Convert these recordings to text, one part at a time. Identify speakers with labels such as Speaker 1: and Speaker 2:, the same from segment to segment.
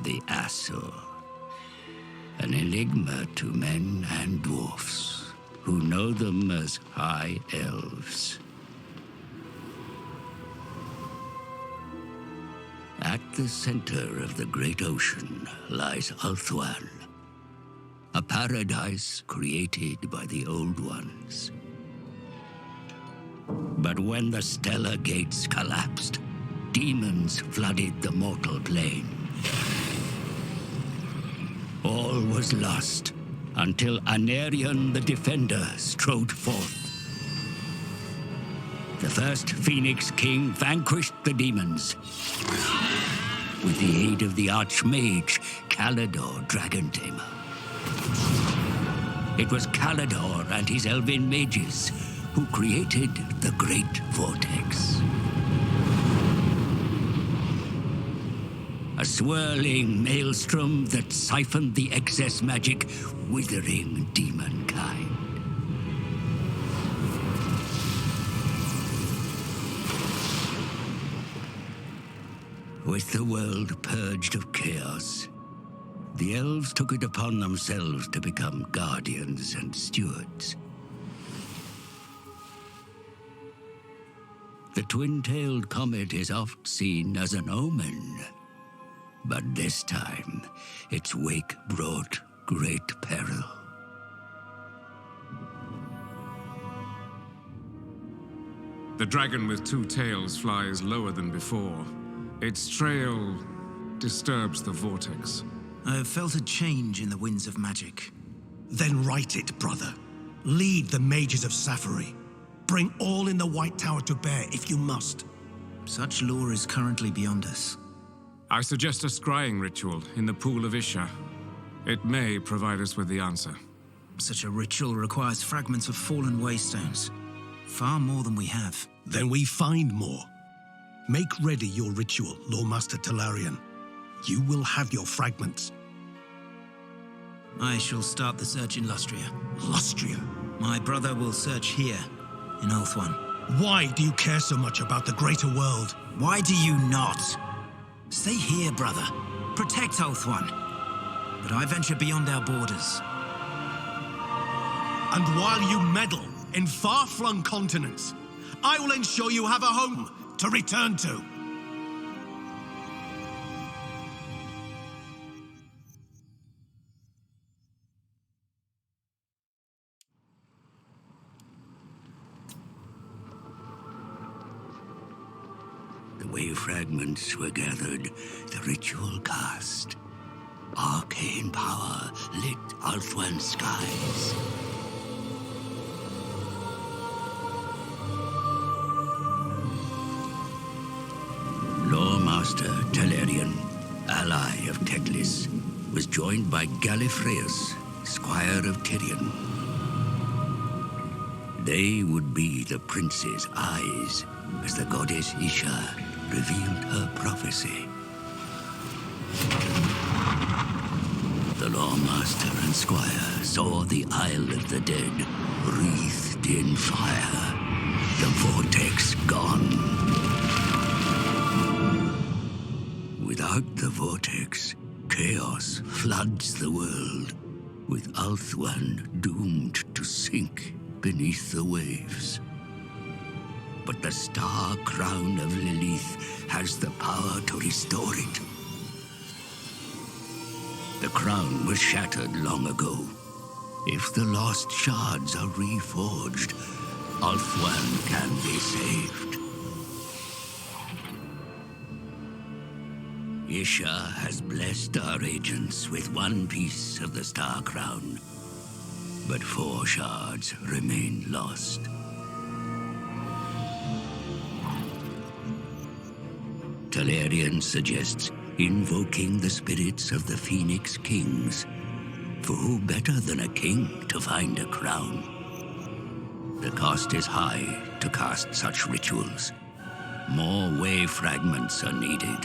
Speaker 1: the Asur, an enigma to men and dwarfs who know them as High Elves. At the center of the great ocean lies Ulthuan, a paradise created by the Old Ones. But when the stellar gates collapsed, demons flooded the mortal plane. All was lost until Anarion the Defender strode forth. The first Phoenix King vanquished the demons with the aid of the Archmage Calidor Dragontamer. It was Calidor and his elven mages who created the Great Vortex. A swirling maelstrom that siphoned the excess magic, withering demonkind. With the world purged of chaos, the elves took it upon themselves to become guardians and stewards. The twin-tailed comet is oft seen as an omen, but this time its wake brought great peril.
Speaker 2: The dragon with two tails flies lower than before. Its trail disturbs the vortex.
Speaker 3: I have felt a change in the winds of magic.
Speaker 4: Then write it, brother. Lead the mages of Safari. Bring all in the White Tower to bear if you must.
Speaker 3: Such lore is currently beyond us.
Speaker 2: I suggest a scrying ritual in the pool of Isha. It may provide us with the answer.
Speaker 3: Such a ritual requires fragments of fallen waystones. Far more than we have.
Speaker 4: Then we find more. Make ready your ritual, Lawmaster Talarian. You will have your fragments.
Speaker 3: I shall start the search in Lustria.
Speaker 4: Lustria?
Speaker 3: My brother will search here, in Ulthuan.
Speaker 4: Why do you care so much about the greater world?
Speaker 3: Why do you not? Stay here, brother. Protect Ulthuan. But I venture beyond our borders.
Speaker 4: And while you meddle in far-flung continents, I will ensure you have a home to return to.
Speaker 1: The wave fragments were gathered, the ritual cast. Arcane power lit Ulthuan skies. Lawmaster Talarian, ally of Teclis, was joined by Gallifreus, squire of Tyrion. They would be the prince's eyes as the goddess Isha revealed her prophecy. The Lawmaster and squire saw the Isle of the Dead wreathed in fire, the vortex gone. Without the vortex, chaos floods the world, with Ulthuan doomed to sink beneath the waves. But the star crown of Lilith has the power to restore it. The crown was shattered long ago. If the lost shards are reforged, Ulthuan can be saved. Isha has blessed our agents with one piece of the Star Crown, but 4 shards remain lost. Talarian suggests invoking the spirits of the Phoenix Kings, for who better than a king to find a crown? The cost is high to cast such rituals. More wave fragments are needed.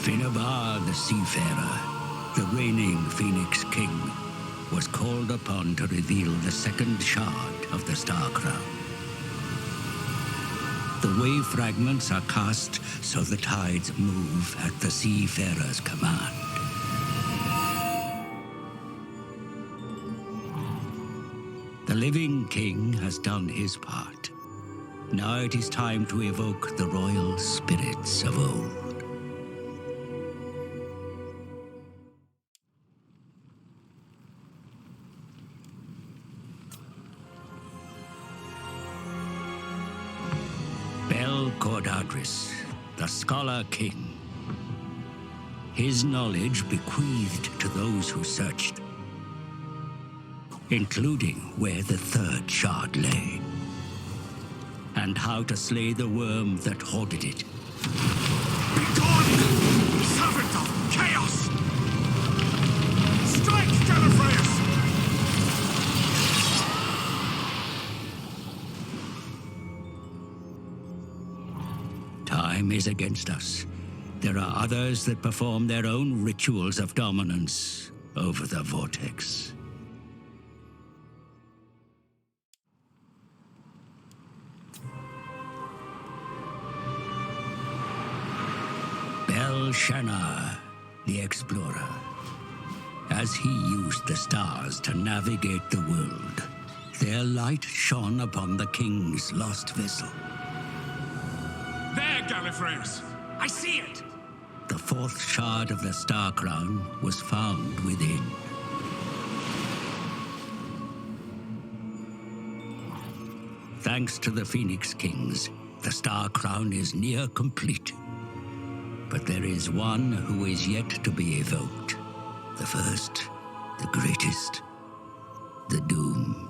Speaker 1: Finabar the Seafarer, the reigning Phoenix King, was called upon to reveal the second shard of the Star Crown. The wave fragments are cast so the tides move at the Seafarers' command. The living king has done his part. Now it is time to evoke the royal spirits of old. Cordadris, the Scholar King. His knowledge bequeathed to those who searched, including where the third shard lay, and how to slay the worm that hoarded it.
Speaker 4: Begone, servant of chaos! Strike, Gallifreyus!
Speaker 1: Time is against us. There are others that perform their own rituals of dominance over the vortex. Belshazzar, the explorer, as he used the stars to navigate the world, their light shone upon the king's lost vessel.
Speaker 2: There, Gallifreyus! I see it!
Speaker 1: The fourth shard of the Star Crown was found within. Thanks to the Phoenix Kings, the Star Crown is near complete. But there is one who is yet to be evoked. The first, the greatest, the doomed.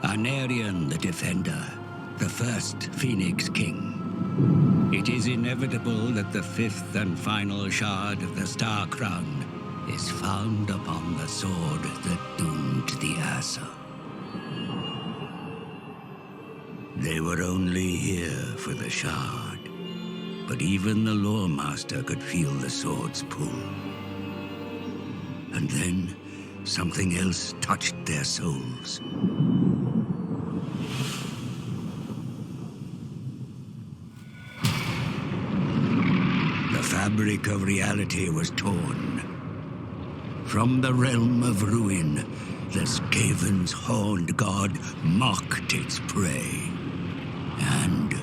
Speaker 1: Anarian the Defender, the first Phoenix King. It is inevitable that the fifth and final shard of the Star Crown is found upon the sword that doomed the Asa. They were only here for the shard, but even the Lore Master could feel the sword's pull. And then something else touched their souls. The fabric of reality was torn. From the realm of ruin, the Skaven's horned god mocked its prey and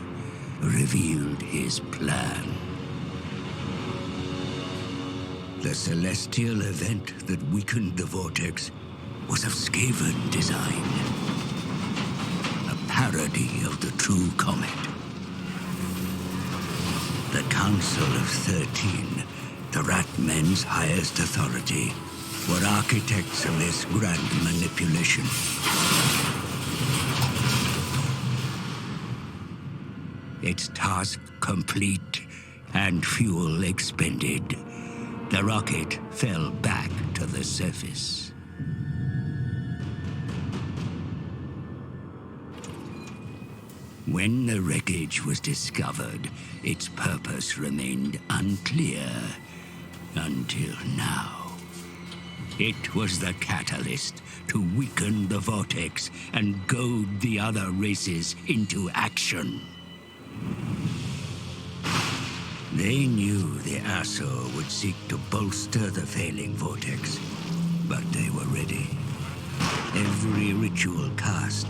Speaker 1: revealed his plan. The celestial event that weakened the vortex was of Skaven design. A parody of the true comet. The Council of 13, the Rat Men's highest authority, were architects of this grand manipulation. Its task complete and fuel expended, the rocket fell back to the surface. When the wreckage was discovered, its purpose remained unclear until now. It was the catalyst to weaken the vortex and goad the other races into action. They knew the Asur would seek to bolster the failing vortex, but they were ready. Every ritual cast,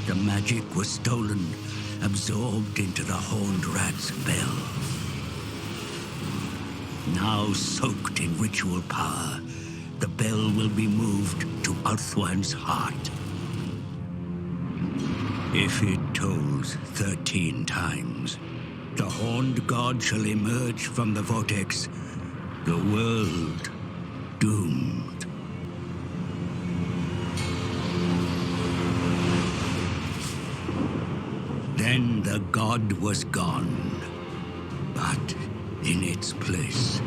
Speaker 1: the magic was stolen, absorbed into the Horned Rat's bell. Now soaked in ritual power, the bell will be moved to Ulthuan's heart. If it tolls 13 times, the Horned God shall emerge from the vortex, the world doomed. Then the god was gone, but in its place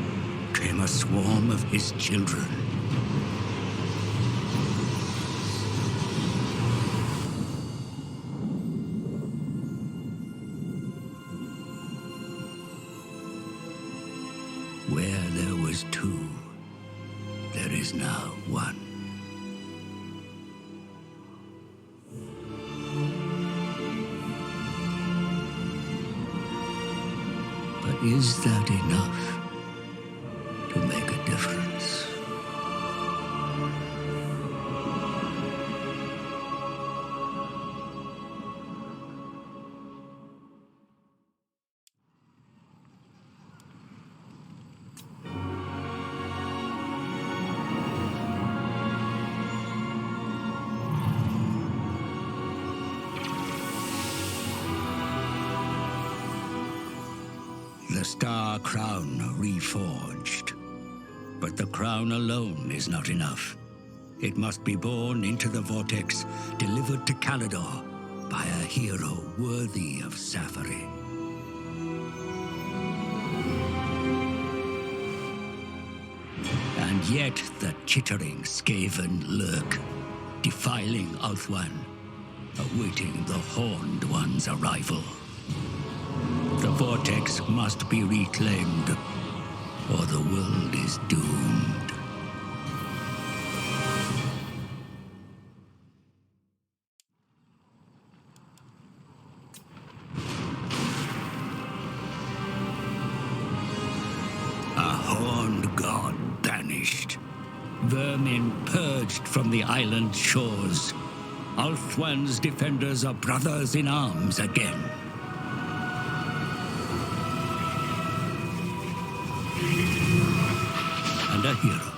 Speaker 1: came a swarm of his children. one. But is that enough to make a difference? The Star Crown reforged. But the crown alone is not enough. It must be born into the vortex, delivered to Caledor by a hero worthy of Safari. And yet the chittering Skaven lurk, defiling Ulthuan, awaiting the Horned One's arrival. The vortex must be reclaimed, or the world is doomed. A horned god banished. Vermin purged from the island shores. Ulthuan's defenders are brothers in arms again. And a hero,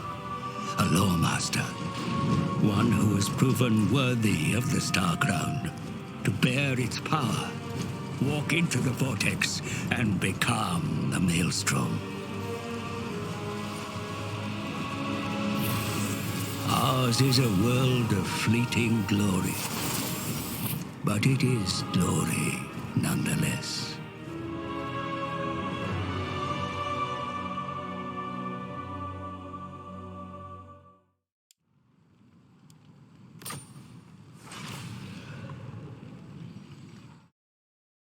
Speaker 1: a lawmaster, one who has proven worthy of the Star Crown, to bear its power, walk into the vortex, and become the Maelstrom. Ours is a world of fleeting glory, but it is glory nonetheless.